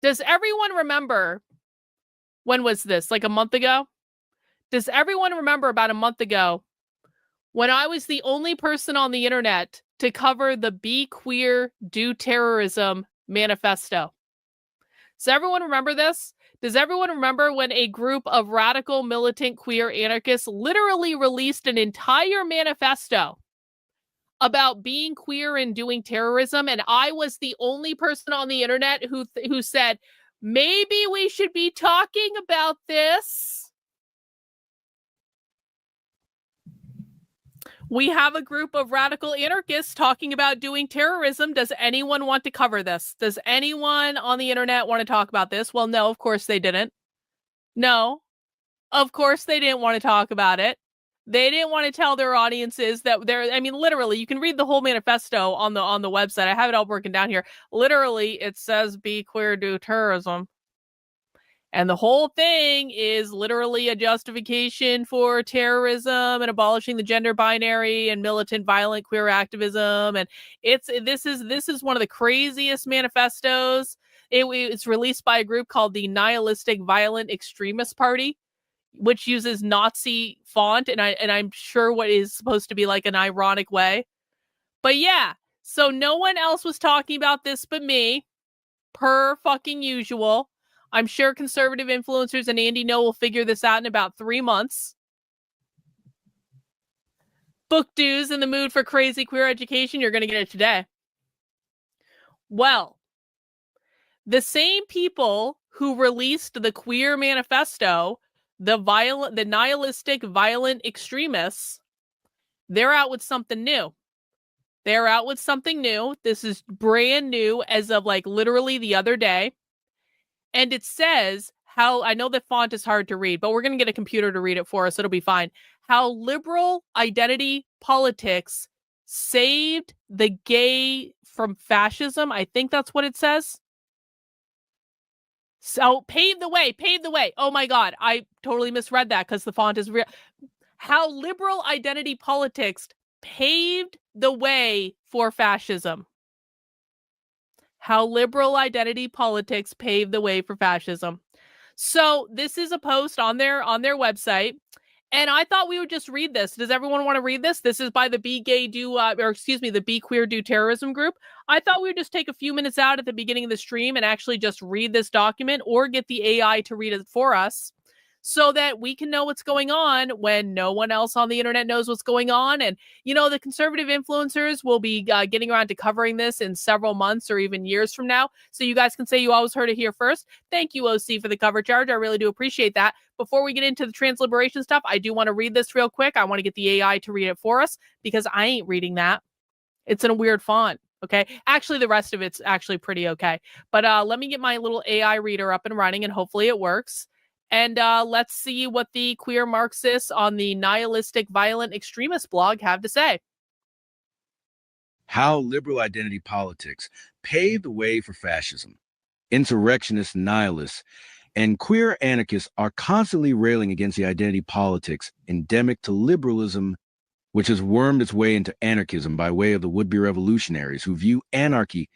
Does everyone remember, when was this, like a month ago? Does everyone remember about a month ago when I was the only person on the internet to cover the Be Queer, Do Terrorism manifesto? Does everyone remember this? Does everyone remember when a group of radical militant queer anarchists literally released an entire manifesto about being queer and doing terrorism? And I was the only person on the internet who said, maybe we should be talking about this. We have a group of radical anarchists talking about doing terrorism. Does anyone want to cover this? Does anyone on the internet want to talk about this? Well, no, of course they didn't. No, of course they didn't want to talk about it. They didn't want to tell their audiences that I mean, literally, you can read the whole manifesto on the website. I have it all broken down here. Literally, it says be queer, do terrorism. And the whole thing is literally a justification for terrorism and abolishing the gender binary and militant violent queer activism. And this is one of the craziest manifestos. It's released by a group called the Nihilistic Violent Extremist Party, which uses Nazi font, and I'm sure what is supposed to be like an ironic way. But yeah, so no one else was talking about this but me, per fucking usual. I'm sure conservative influencers and Andy No will figure this out in about 3 months. Book dues in the mood for crazy queer education. You're going to get it today. Well, the same people who released the queer manifesto, the nihilistic violent extremists, they're out with something new. They're out with something new. This is brand new as of like literally the other day. And it says how, I know that font is hard to read, but we're going to get a computer to read it for us. It'll be fine. How liberal identity politics saved the gay from fascism. I think that's what it says. So pave the way. Oh my God. I totally misread that because the font is real. How liberal identity politics paved the way for fascism. How liberal identity politics paved the way for fascism. So this is a post on their website, and I thought we would just read this. Does everyone want to read this? This is by the the Be Queer Do Terrorism group. I thought we would just take a few minutes out at the beginning of the stream and actually just read this document or get the AI to read it for us, so that we can know what's going on when no one else on the internet knows what's going on. And, you know, the conservative influencers will be getting around to covering this in several months or even years from now. So you guys can say you always heard it here first. Thank you, OC, for the cover charge. I really do appreciate that. Before we get into the trans-liberation stuff, I do want to read this real quick. I want to get the AI to read it for us because I ain't reading that. It's in a weird font. Okay. Actually, the rest of it's actually pretty okay. But let me get my little AI reader up and running, and hopefully it works. And let's see what the queer Marxists on the Nihilistic Violent Extremist blog have to say. How liberal identity politics paved the way for fascism. Insurrectionists, nihilists, and queer anarchists are constantly railing against the identity politics endemic to liberalism, which has wormed its way into anarchism by way of the would-be revolutionaries who view anarchy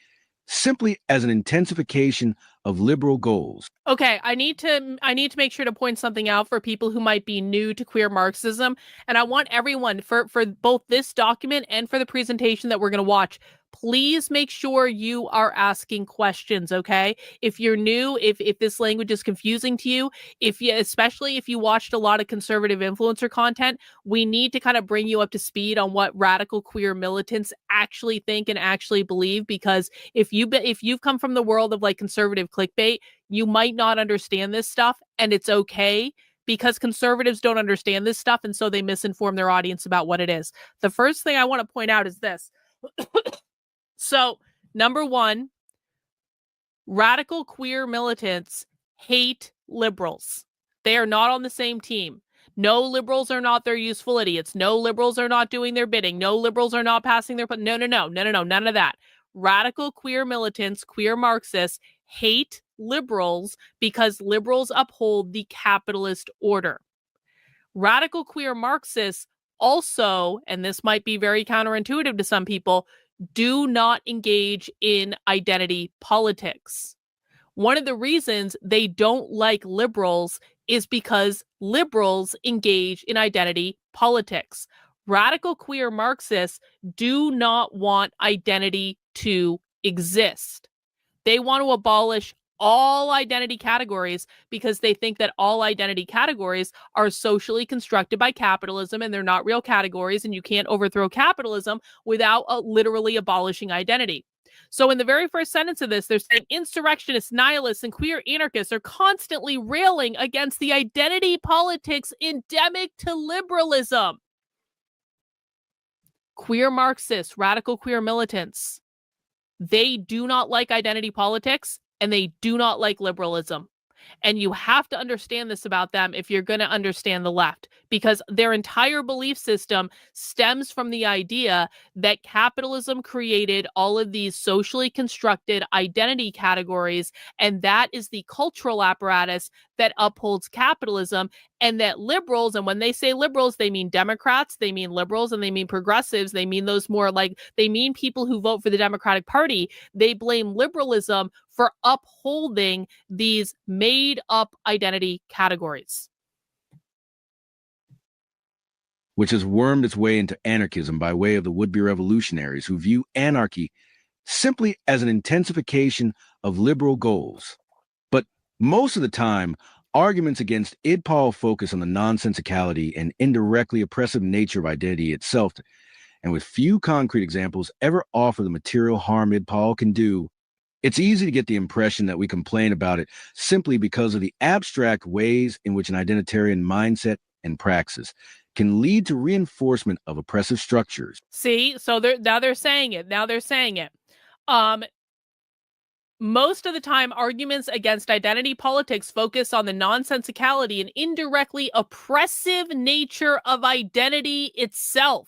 simply as an intensification of liberal goals. Okay, I need to make sure to point something out for people who might be new to queer Marxism, and I want everyone for both this document and for the presentation that we're going to watch, please make sure you are asking questions, okay? If you're new, if this language is confusing to you, especially if you watched a lot of conservative influencer content, we need to kind of bring you up to speed on what radical queer militants actually think and actually believe, because if you've come from the world of like conservative clickbait, you might not understand this stuff, and it's okay, because conservatives don't understand this stuff, and so they misinform their audience about what it is. The first thing I want to point out is this. So, number one, radical queer militants hate liberals. They are not on the same team. No, liberals are not their useful idiots. No, liberals are not doing their bidding. No, liberals are not passing their... No, none of that. Radical queer militants, queer Marxists, hate liberals because liberals uphold the capitalist order. Radical queer Marxists also, and this might be very counterintuitive to some people, do not engage in identity politics. One of the reasons they don't like liberals is because liberals engage in identity politics. Radical queer Marxists do not want identity to exist. They want to abolish all identity categories because they think that all identity categories are socially constructed by capitalism and they're not real categories, and you can't overthrow capitalism without literally abolishing identity. So in the very first sentence of this, they're saying insurrectionists, nihilists, and queer anarchists are constantly railing against the identity politics endemic to liberalism. Queer Marxists, radical queer militants, they do not like identity politics and they do not like liberalism. And you have to understand this about them if you're going to understand the left, because their entire belief system stems from the idea that capitalism created all of these socially constructed identity categories, and that is the cultural apparatus that upholds capitalism, and that liberals, and when they say liberals, they mean Democrats, they mean liberals, and they mean progressives, they mean those more like, they mean people who vote for the Democratic Party. They blame liberalism for upholding these made up identity categories, which has wormed its way into anarchism by way of the would-be revolutionaries who view anarchy simply as an intensification of liberal goals. But most of the time, arguments against IDPOL focus on the nonsensicality and indirectly oppressive nature of identity itself, and with few concrete examples ever offer the material harm IDPOL can do. It's easy to get the impression that we complain about it simply because of the abstract ways in which an identitarian mindset and praxis can lead to reinforcement of oppressive structures. See, so they're saying it. Now they're saying it. Most of the time, arguments against identity politics focus on the nonsensicality and indirectly oppressive nature of identity itself.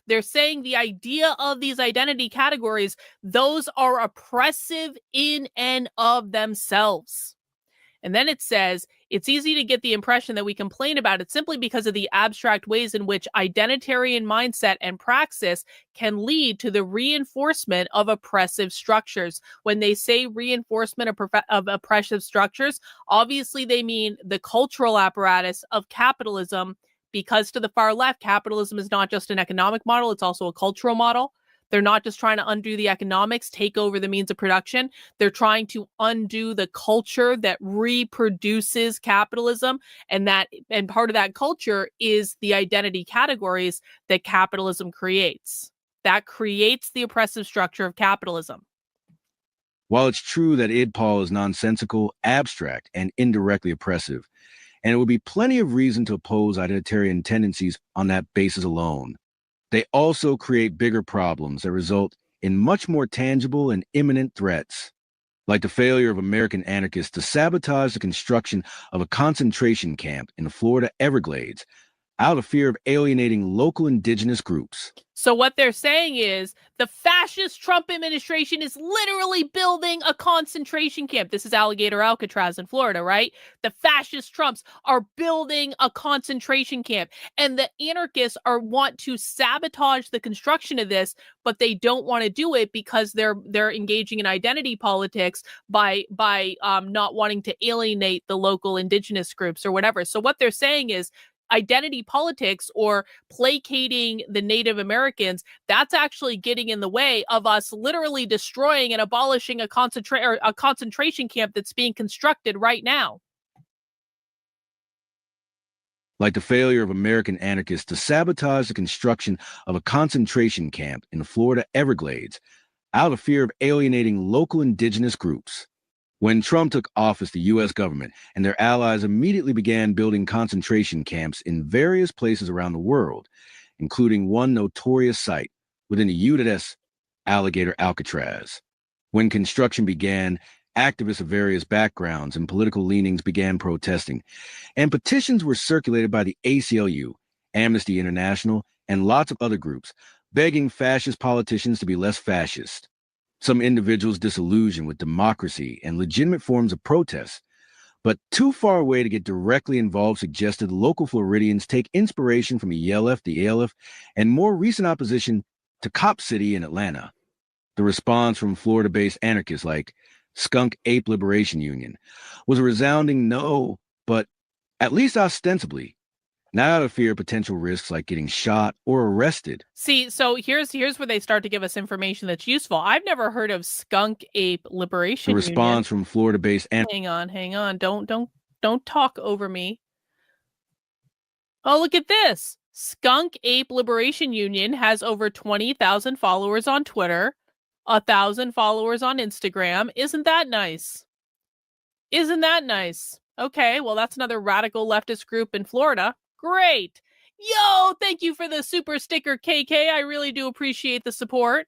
They're saying the idea of these identity categories, those are oppressive in and of themselves. And then it says, it's easy to get the impression that we complain about it simply because of the abstract ways in which identitarian mindset and praxis can lead to the reinforcement of oppressive structures. When they say reinforcement of oppressive structures, obviously they mean the cultural apparatus of capitalism, because to the far left, capitalism is not just an economic model, it's also a cultural model. They're not just trying to undo the economics, take over the means of production. They're trying to undo the culture that reproduces capitalism. And part of that culture is the identity categories that capitalism creates. That creates the oppressive structure of capitalism. While it's true that IDPOL is nonsensical, abstract, and indirectly oppressive, and it would be plenty of reason to oppose identitarian tendencies on that basis alone, they also create bigger problems that result in much more tangible and imminent threats, like the failure of American anarchists to sabotage the construction of a concentration camp in the Florida Everglades out of fear of alienating local indigenous groups. So what they're saying is the fascist Trump administration is literally building a concentration camp. This is Alligator Alcatraz in Florida, right? The fascist Trumps are building a concentration camp, and the anarchists want to sabotage the construction of this, but they don't want to do it because they're engaging in identity politics by not wanting to alienate the local indigenous groups or whatever. So what they're saying is identity politics, or placating the Native Americans, that's actually getting in the way of us literally destroying and abolishing a concentration camp that's being constructed right now. Like the failure of American anarchists to sabotage the construction of a concentration camp in the Florida Everglades out of fear of alienating local indigenous groups. When Trump took office, the U.S. government and their allies immediately began building concentration camps in various places around the world, including one notorious site within the UDS, Alligator Alcatraz. When construction began, activists of various backgrounds and political leanings began protesting, and petitions were circulated by the ACLU, Amnesty International, and lots of other groups, begging fascist politicians to be less fascist. Some individuals disillusioned with democracy and legitimate forms of protest, but too far away to get directly involved, suggested local Floridians take inspiration from the ELF, the ALF, and more recent opposition to Cop City in Atlanta. The response from Florida-based anarchists like Skunk Ape Liberation Union, was a resounding no, but at least ostensibly, not out of fear of potential risks like getting shot or arrested. See, so here's where they start to give us information that's useful. I've never heard of Skunk Ape The Liberation Union. response from Florida-based Hang on. Don't talk over me. Oh, look at this. Skunk Ape Liberation Union has over 20,000 followers on Twitter, 1,000 followers on Instagram. Isn't that nice? Isn't that nice? Okay, well, that's another radical leftist group in Florida. Great. Yo, thank you for the super sticker, KK. I really do appreciate the support.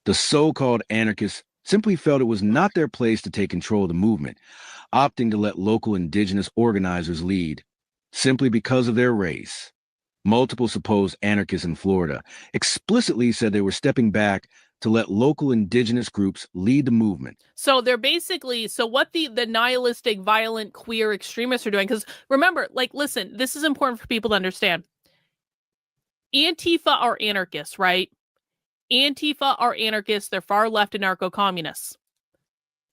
The so-called anarchists simply felt it was not their place to take control of the movement, opting to let local indigenous organizers lead, simply because of their race. Multiple supposed anarchists in Florida explicitly said they were stepping back to let local indigenous groups lead the movement. So they're basically, so what the nihilistic, violent, queer extremists are doing, because remember, like, listen, this is important for people to understand. Antifa are anarchists, right? Antifa are anarchists. They're far left anarcho-communists.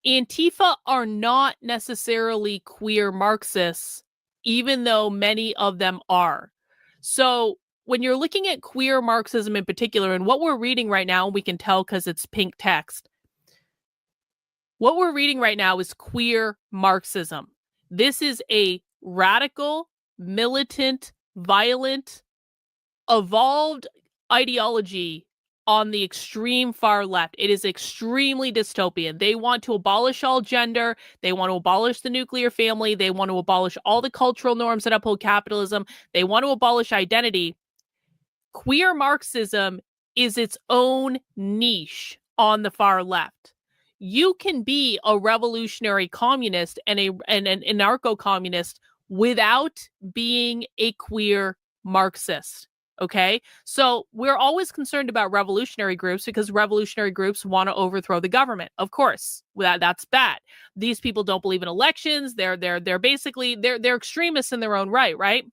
Antifa are not necessarily queer Marxists, even though many of them are. So when you're looking at queer Marxism in particular, and what we're reading right now, we can tell because it's pink text. What we're reading right now is queer Marxism. This is a radical, militant, violent, evolved ideology on the extreme far left. It is extremely dystopian. They want to abolish all gender. They want to abolish the nuclear family. They want to abolish all the cultural norms that uphold capitalism. They want to abolish identity. Queer Marxism is its own niche on the far left. You can be a revolutionary communist and an anarcho-communist without being a queer Marxist. Okay, so we're always concerned about revolutionary groups because revolutionary groups want to overthrow the government. Of course, that's bad. These people don't believe in elections. They're basically they're extremists in their own right?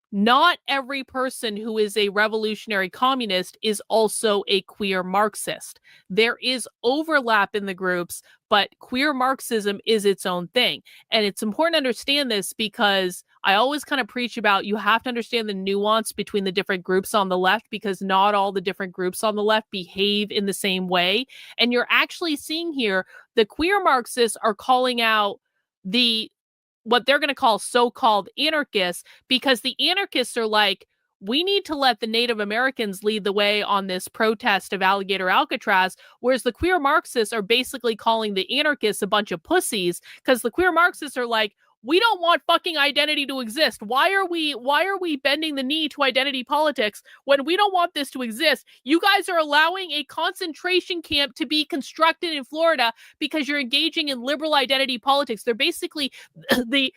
Not every person who is a revolutionary communist is also a queer Marxist. There is overlap in the groups, but queer Marxism is its own thing. And it's important to understand this because I always kind of preach about you have to understand the nuance between the different groups on the left because not all the different groups on the left behave in the same way. And you're actually seeing here the queer Marxists are calling out the what they're going to call so-called anarchists because the anarchists are like, we need to let the Native Americans lead the way on this protest of Alligator Alcatraz, whereas the queer Marxists are basically calling the anarchists a bunch of pussies because the queer Marxists are like, we don't want fucking identity to exist. Why are we bending the knee to identity politics when we don't want this to exist? You guys are allowing a concentration camp to be constructed in Florida because you're engaging in liberal identity politics. They're basically the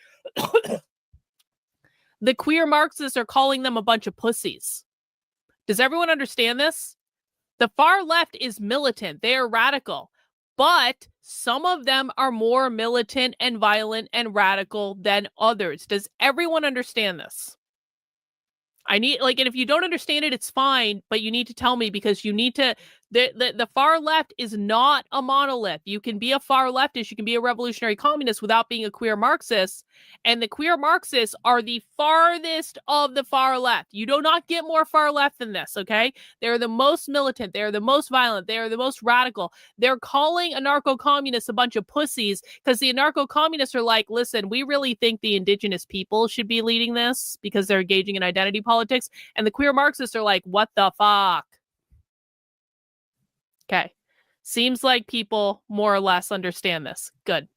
the queer Marxists are calling them a bunch of pussies. Does everyone understand this? The far left is militant. They are radical. But some of them are more militant and violent and radical than others. Does everyone understand this? I need, like, and if you don't understand it, it's fine, but you need to tell me because you need to, the far left is not a monolith. You can be a far leftist, you can be a revolutionary communist without being a queer Marxist, and the queer Marxists are the farthest of the far left. You do not get more far left than this, okay? They're the most militant, they're the most violent, they're the most radical. They're calling anarcho-communists a bunch of pussies because the anarcho-communists are like, listen, we really think the indigenous people should be leading this because they're engaging in identity politics. And the queer Marxists are like, what the fuck? Okay. Seems like people more or less understand this. Good.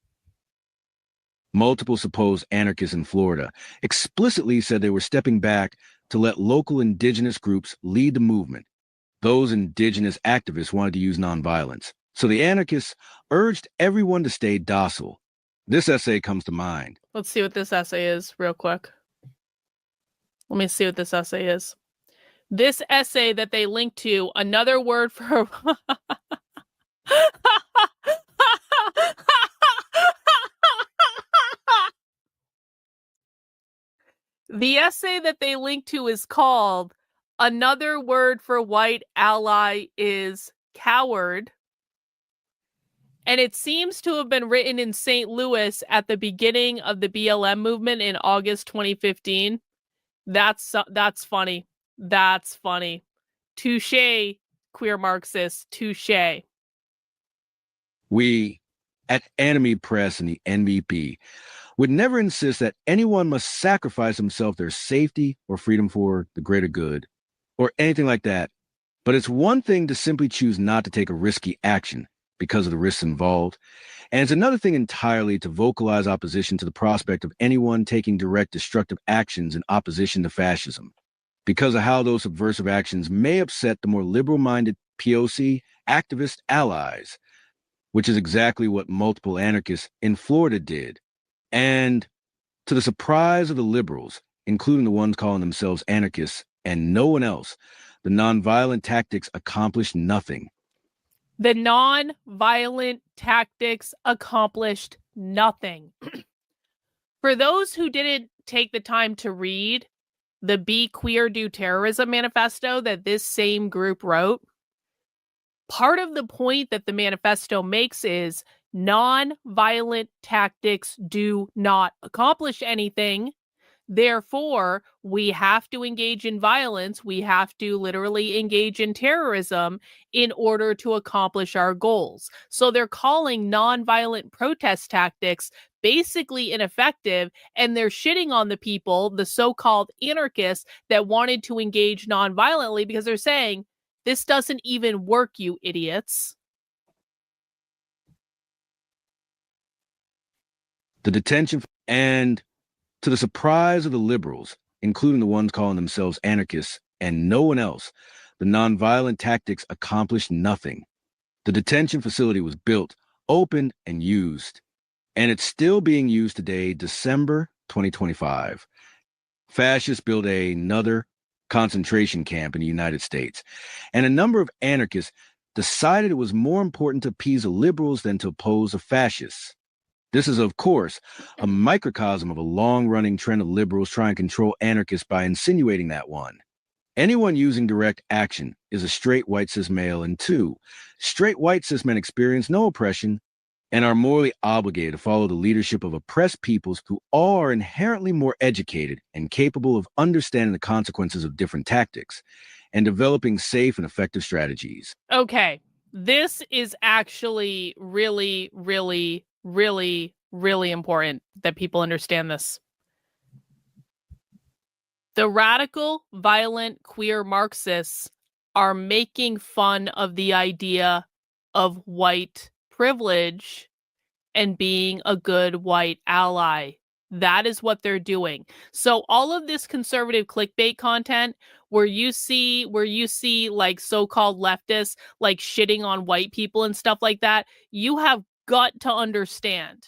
Multiple supposed anarchists in Florida explicitly said they were stepping back to let local indigenous groups lead the movement. Those indigenous activists wanted to use nonviolence. So the anarchists urged everyone to stay docile. This essay comes to mind. Let's see what this essay is real quick. Let me see what this essay is. This essay that they link to, another word for... The essay that they link to is called "Another Word for White Ally is coward. And it seems to have been written in St. Louis at the beginning of the BLM movement in August 2015. That's funny. That's funny. Touche, queer Marxists. Touche. We, at Enemy Press and the NBP, would never insist that anyone must sacrifice himself, their safety, or freedom for the greater good, or anything like that. But it's one thing to simply choose not to take a risky action because of the risks involved, and it's another thing entirely to vocalize opposition to the prospect of anyone taking direct destructive actions in opposition to fascism, because of how those subversive actions may upset the more liberal-minded POC activist allies, which is exactly what multiple anarchists in Florida did. And to the surprise of the liberals, including the ones calling themselves anarchists and no one else, the nonviolent tactics accomplished nothing. The non-violent tactics accomplished nothing. For those who didn't take the time to read the Be Queer, Do Terrorism manifesto that this same group wrote, part of the point that the manifesto makes is non-violent tactics do not accomplish anything. Therefore, we have to engage in violence. We have to literally engage in terrorism in order to accomplish our goals. So they're calling nonviolent protest tactics basically ineffective, and they're shitting on the people, the so-called anarchists that wanted to engage nonviolently, because they're saying, this doesn't even work, you idiots. The detention and to the surprise of the liberals, including the ones calling themselves anarchists and no one else, the nonviolent tactics accomplished nothing. The detention facility was built, opened, and used, and it's still being used today, December 2025. Fascists built another concentration camp in the United States, and a number of anarchists decided it was more important to appease the liberals than to oppose the fascists. This is, of course, a microcosm of a long-running trend of liberals trying to control anarchists by insinuating that one, anyone using direct action is a straight white cis male, and two, straight white cis men experience no oppression and are morally obligated to follow the leadership of oppressed peoples who all are inherently more educated and capable of understanding the consequences of different tactics and developing safe and effective strategies. Okay, this is actually really, really, really, really important that people understand this. The radical, violent, queer Marxists are making fun of the idea of white privilege and being a good white ally. That is what they're doing. So all of this conservative clickbait content where you see like so-called leftists like shitting on white people and stuff like that, you have got to understand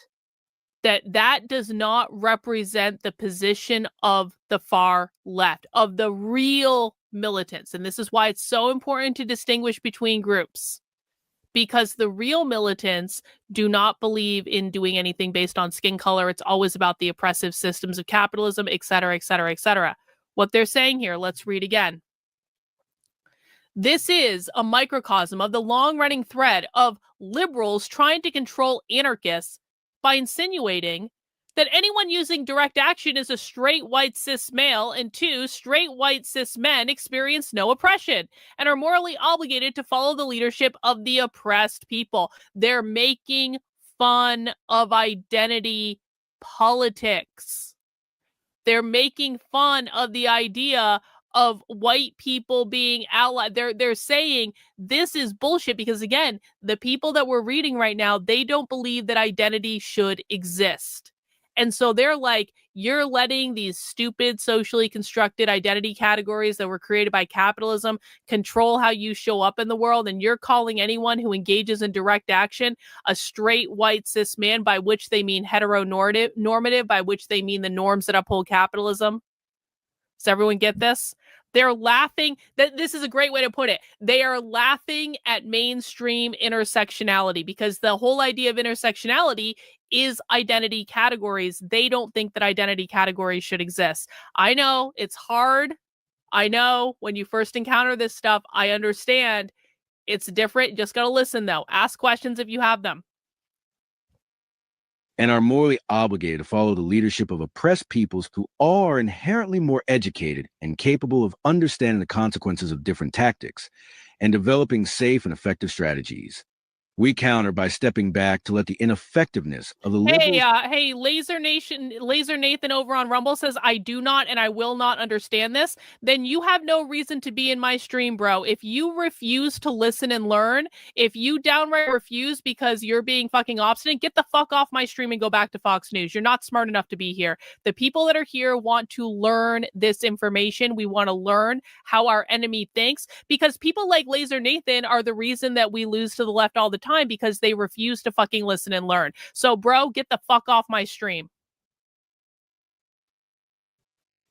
that that does not represent the position of the far left, of the real militants. And this is why it's so important to distinguish between groups. Because the real militants do not believe in doing anything based on skin color. It's always about the oppressive systems of capitalism, et cetera, et cetera, et cetera. What they're saying here, let's read again. This is a microcosm of the long-running thread of liberals trying to control anarchists by insinuating that anyone using direct action is a straight white cis male, and two, straight white cis men experience no oppression and are morally obligated to follow the leadership of the oppressed people. They're making fun of identity politics. They're making fun of the idea of white people being allied. They're saying this is bullshit because, again, the people that we're reading right now, they don't believe that identity should exist. And so they're like, you're letting these stupid socially constructed identity categories that were created by capitalism control how you show up in the world. And you're calling anyone who engages in direct action a straight white cis man, by which they mean heteronormative, by which they mean the norms that uphold capitalism. Does everyone get this? They're laughing. This is a great way to put it. They are laughing at mainstream intersectionality because the whole idea of intersectionality is identity categories. They don't think that identity categories should exist. I know it's hard. I know when you first encounter this stuff, I understand It's different. You just got to listen, though. Ask questions if you have them. And are morally obligated to follow the leadership of oppressed peoples who are inherently more educated and capable of understanding the consequences of different tactics and developing safe and effective strategies. We counter by stepping back to let the ineffectiveness of the liberals. Hey, Laser Nathan over on Rumble says, I do not and I will not understand this. Then you have no reason to be in my stream, bro. If you refuse to listen and learn, if you downright refuse because you're being fucking obstinate, get the fuck off my stream and go back to Fox News. You're not smart enough to be here. The people that are here want to learn this information. We want to learn how our enemy thinks, because people like Laser Nathan are the reason that we lose to the left all the time, because they refuse to fucking listen and learn. So, bro, get the fuck off my stream.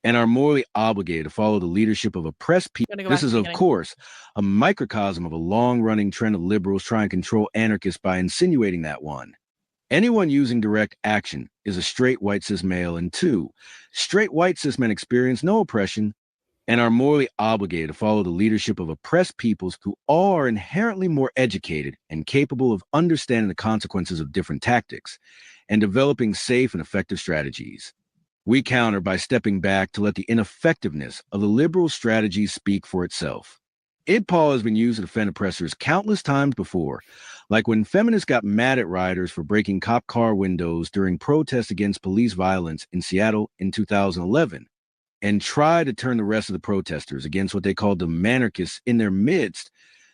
And are morally obligated to follow the leadership of oppressed people. This is, of course, a microcosm of a long-running trend of liberals trying to control anarchists by insinuating that, one, anyone using direct action is a straight white cis male, and two, straight white cis men experience no oppression and are morally obligated to follow the leadership of oppressed peoples who are inherently more educated and capable of understanding the consequences of different tactics and developing safe and effective strategies. We counter by stepping back to let the ineffectiveness of the liberal strategies speak for itself. IDPOL has been used to defend oppressors countless times before, like when feminists got mad at rioters for breaking cop car windows during protests against police violence in Seattle in 2011, and tried to turn the rest of the protesters against what they called the manarchists in their midst,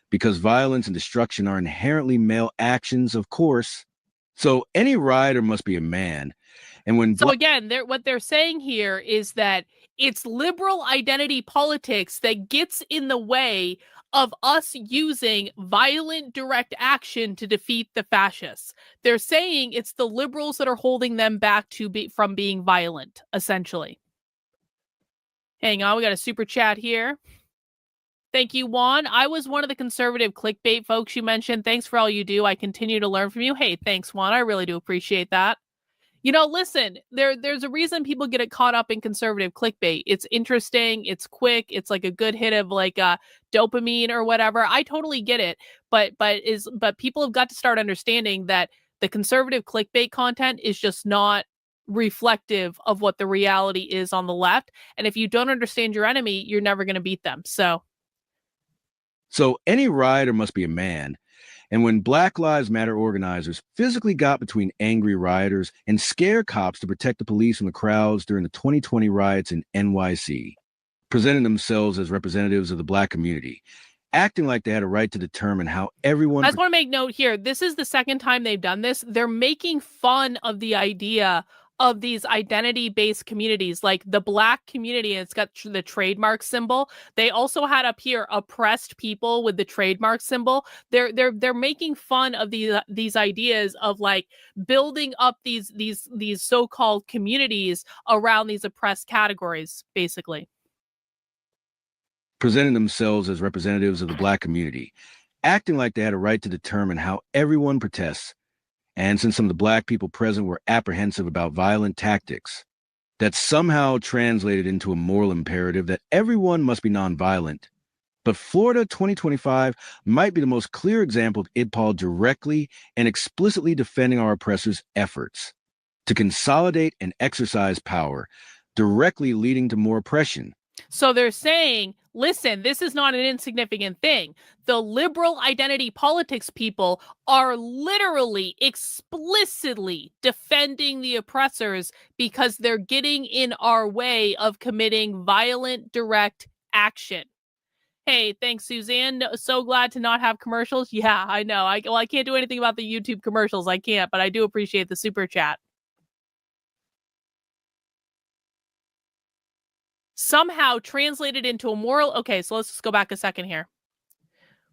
because violence and destruction are inherently male actions, of course. So any rioter must be a man. And when again, what they're saying here is that it's liberal identity politics that gets in the way of us using violent direct action to defeat the fascists. They're saying it's the liberals that are holding them back from being violent, essentially. Hang on, we got a super chat here. Thank you, Juan. I was one of the conservative clickbait folks you mentioned. Thanks for all you do. I continue to learn from you. Hey, thanks, Juan. I really do appreciate that. You know, listen, there's a reason people get caught up in conservative clickbait. It's interesting, it's quick, it's like a good hit of like dopamine or whatever. I totally get it, but people have got to start understanding that the conservative clickbait content is just not reflective of what the reality is on the left. And if you don't understand your enemy, you're never going to beat them. So any rioter must be a man. And when Black Lives Matter organizers physically got between angry rioters and scared cops to protect the police from the crowds during the 2020 riots in NYC, presenting themselves as representatives of the Black community, acting like they had a right to determine how everyone... I just want to make note here, this is the second time they've done this. They're making fun of the idea of these identity-based communities, like the Black community, and it's got the trademark symbol. They also had up here oppressed people with the trademark symbol. They're making fun of these ideas of like building up these so-called communities around these oppressed categories, basically. Presenting themselves as representatives of the Black community, acting like they had a right to determine how everyone protests. And since some of the Black people present were apprehensive about violent tactics, that somehow translated into a moral imperative that everyone must be nonviolent. But Florida 2025 might be the most clear example of IDPOL directly and explicitly defending our oppressors' efforts to consolidate and exercise power, directly leading to more oppression. So they're saying, listen, this is not an insignificant thing. The liberal identity politics people are literally, explicitly defending the oppressors because they're getting in our way of committing violent direct action. Hey, thanks, Suzanne. So glad to not have commercials. Yeah, I know. I can't do anything about the YouTube commercials. I can't, but I do appreciate the super chat. Somehow translated into a moral... Okay, so let's just go back a second here.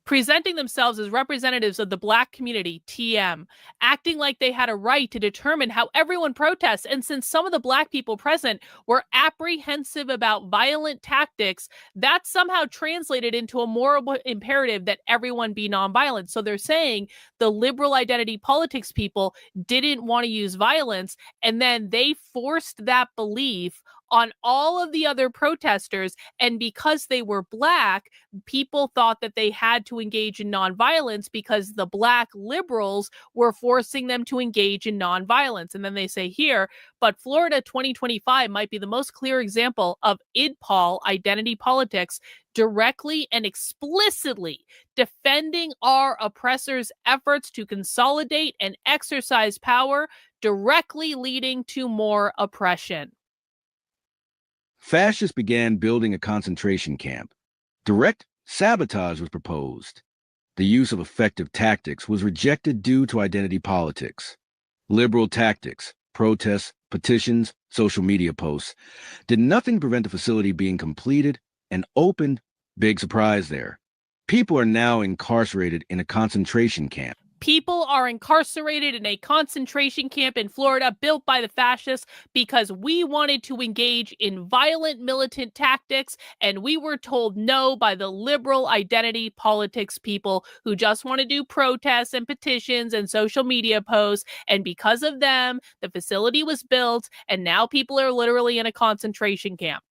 Presenting themselves as representatives of the Black community, TM, acting like they had a right to determine how everyone protests. And since some of the Black people present were apprehensive about violent tactics, that somehow translated into a moral imperative that everyone be nonviolent. So they're saying the liberal identity politics people didn't want to use violence, and then they forced that belief on all of the other protesters. And because they were Black, people thought that they had to engage in nonviolence because the Black liberals were forcing them to engage in nonviolence. And then they say here, but Florida 2025 might be the most clear example of IDPOL, identity politics, directly and explicitly defending our oppressors' efforts to consolidate and exercise power, directly leading to more oppression. Fascists began building a concentration camp. Direct sabotage was proposed. The use of effective tactics was rejected due to identity politics. Liberal tactics, protests, petitions, social media posts did nothing to prevent the facility being completed and opened. Big surprise there. People are now incarcerated in a concentration camp. People are incarcerated in a concentration camp in Florida built by the fascists because we wanted to engage in violent militant tactics, and we were told no by the liberal identity politics people who just want to do protests and petitions and social media posts. And because of them, the facility was built, and now people are literally in a concentration camp.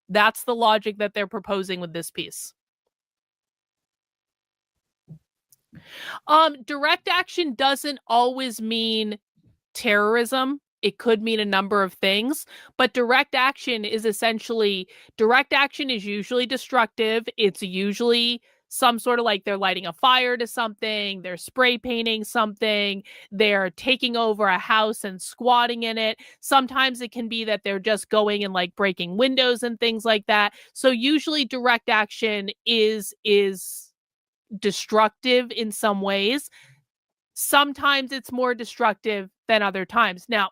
That's the logic that they're proposing with this piece. Direct action doesn't always mean terrorism. It could mean a number of things, but direct action is usually destructive. It's usually some sort of like they're lighting a fire to something, they're spray painting something, they're taking over a house and squatting in it. Sometimes it can be that they're just going and like breaking windows and things like that. So usually direct action is destructive in some ways. Sometimes it's more destructive than other times. Now,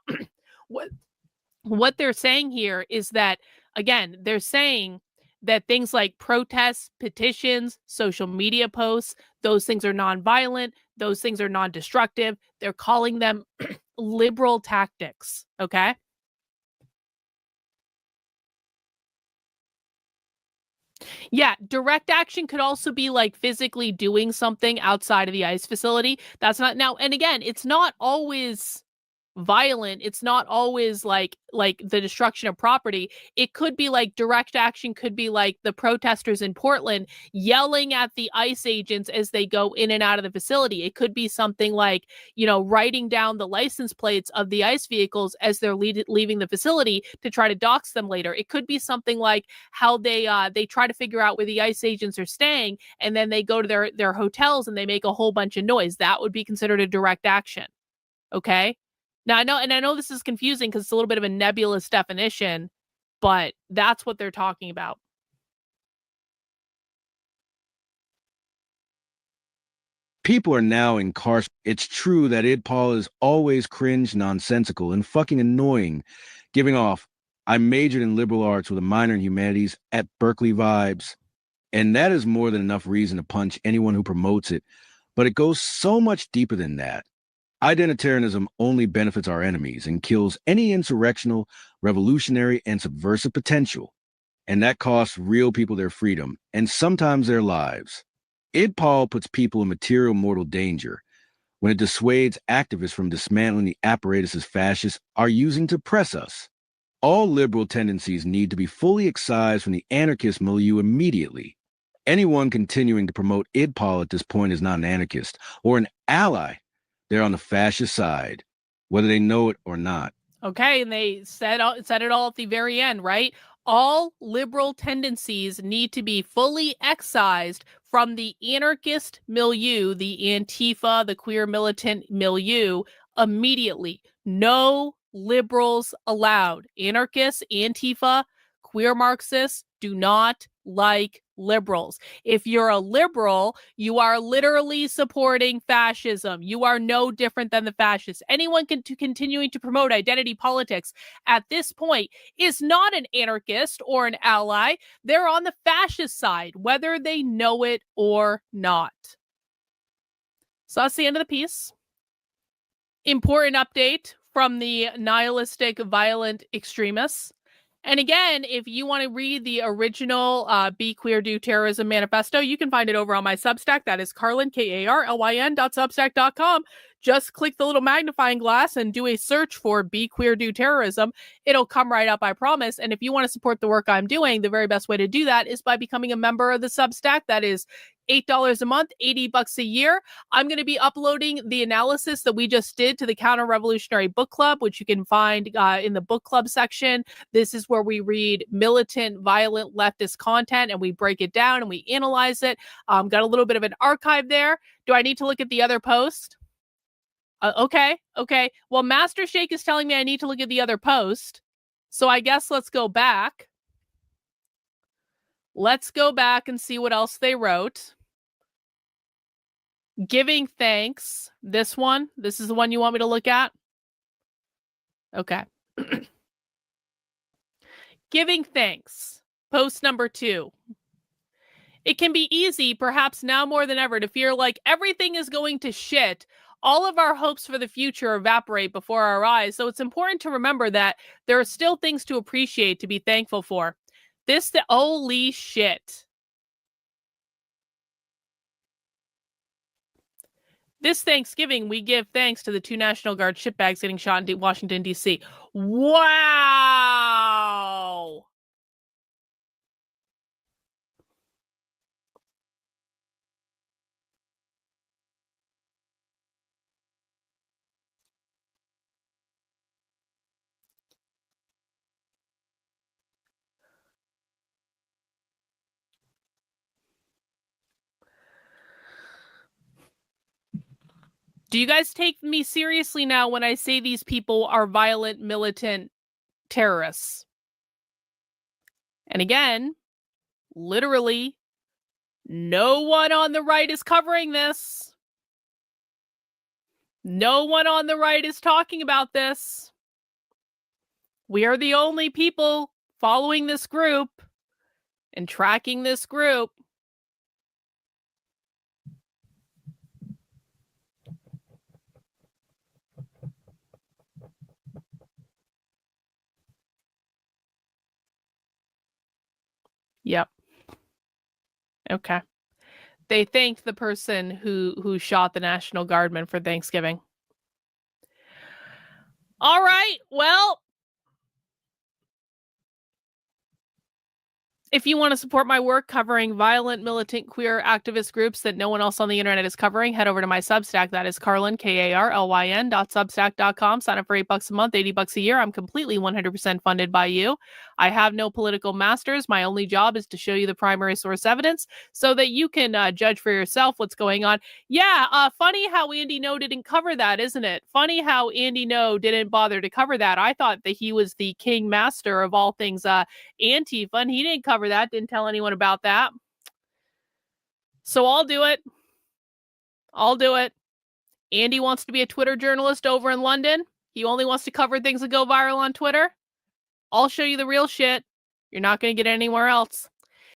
what they're saying here is that, again, they're saying that things like protests, petitions, social media posts, those things are nonviolent, those things are non-destructive. They're calling them liberal tactics, okay? Yeah, direct action could also be like physically doing something outside of the ICE facility. That's not now, and again, it's not always violent. It's not always like the destruction of property. It could be like direct action could be like the protesters in Portland yelling at the ICE agents as they go in and out of the facility. It could be something like, writing down the license plates of the ICE vehicles as they're leaving the facility to try to dox them later. It could be something like how they try to figure out where the ICE agents are staying, and then they go to their hotels and they make a whole bunch of noise. That would be considered a direct action. Okay? Now, I know this is confusing because it's a little bit of a nebulous definition, but that's what they're talking about. People are now incarcerated. It's true that IDPOL is always cringe, nonsensical, and fucking annoying, giving off, I majored in liberal arts with a minor in humanities at Berkeley vibes. And that is more than enough reason to punch anyone who promotes it. But it goes so much deeper than that. Identitarianism only benefits our enemies and kills any insurrectional, revolutionary, and subversive potential. And that costs real people their freedom and sometimes their lives. IDPOL puts people in material mortal danger when it dissuades activists from dismantling the apparatuses fascists are using to press us. All liberal tendencies need to be fully excised from the anarchist milieu immediately. Anyone continuing to promote IDPOL at this point is not an anarchist or an ally. They're on the fascist side, whether they know it or not. Okay, and they said it all at the very end, right? All liberal tendencies need to be fully excised from the anarchist milieu, the Antifa, the queer militant milieu, immediately. No liberals allowed. Anarchists, Antifa, queer Marxists do not like liberals. If you're a liberal, you are literally supporting fascism. You are no different than the fascists. Anyone continuing to promote identity politics at this point is not an anarchist or an ally. They're on the fascist side, whether they know it or not. So that's the end of the piece. Important update from the nihilistic violent extremists. And again, if you want to read the original Be Queer, Do Terrorism manifesto, you can find it over on my Substack. That is Carlyn, KARLYN.substack.com. Just click the little magnifying glass and do a search for Be Queer, Do Terrorism. It'll come right up, I promise. And if you want to support the work I'm doing, the very best way to do that is by becoming a member of the Substack. That is $8 a month, $80 a year. I'm going to be uploading the analysis that we just did to the Counter-Revolutionary Book Club, which you can find in the book club section. This is where we read militant, violent leftist content and we break it down and we analyze it. Got a little bit of an archive there. Do I need to look at the other post? Okay. Well, Master Shake is telling me I need to look at the other post. So I guess let's go back. Let's go back and see what else they wrote. Giving thanks. This one. This is the one you want me to look at? Okay. Giving thanks. Post number 2. It can be easy, perhaps now more than ever, to fear like everything is going to shit. All of our hopes for the future evaporate before our eyes. So it's important to remember that there are still things to appreciate, to be thankful for. Holy shit. This Thanksgiving, we give thanks to the 2 National Guard shitbags getting shot in Washington, D.C. Wow! Do you guys take me seriously now when I say these people are violent, militant terrorists? And again, literally, no one on the right is covering this. No one on the right is talking about this. We are the only people following this group and tracking this group. Yep. Okay. They thanked the person who shot the National Guardman for Thanksgiving. All right. Well, if you want to support my work covering violent, militant, queer activist groups that no one else on the internet is covering, head over to my Substack. That is Carlyn, KARLYN.substack.com. Sign up for $8 a month, $80 a year. I'm completely 100% funded by you. I have no political masters. My only job is to show you the primary source evidence so that you can judge for yourself what's going on. Yeah, funny how Andy No didn't cover that, isn't it? Funny how Andy No didn't bother to cover that. I thought that he was the king master of all things Antifa, and he didn't cover that, didn't tell anyone about that. So I'll do it. Andy wants to be a Twitter journalist over in London. He only wants to cover things that go viral on Twitter. I'll show you the real shit. You're not going to get it anywhere else.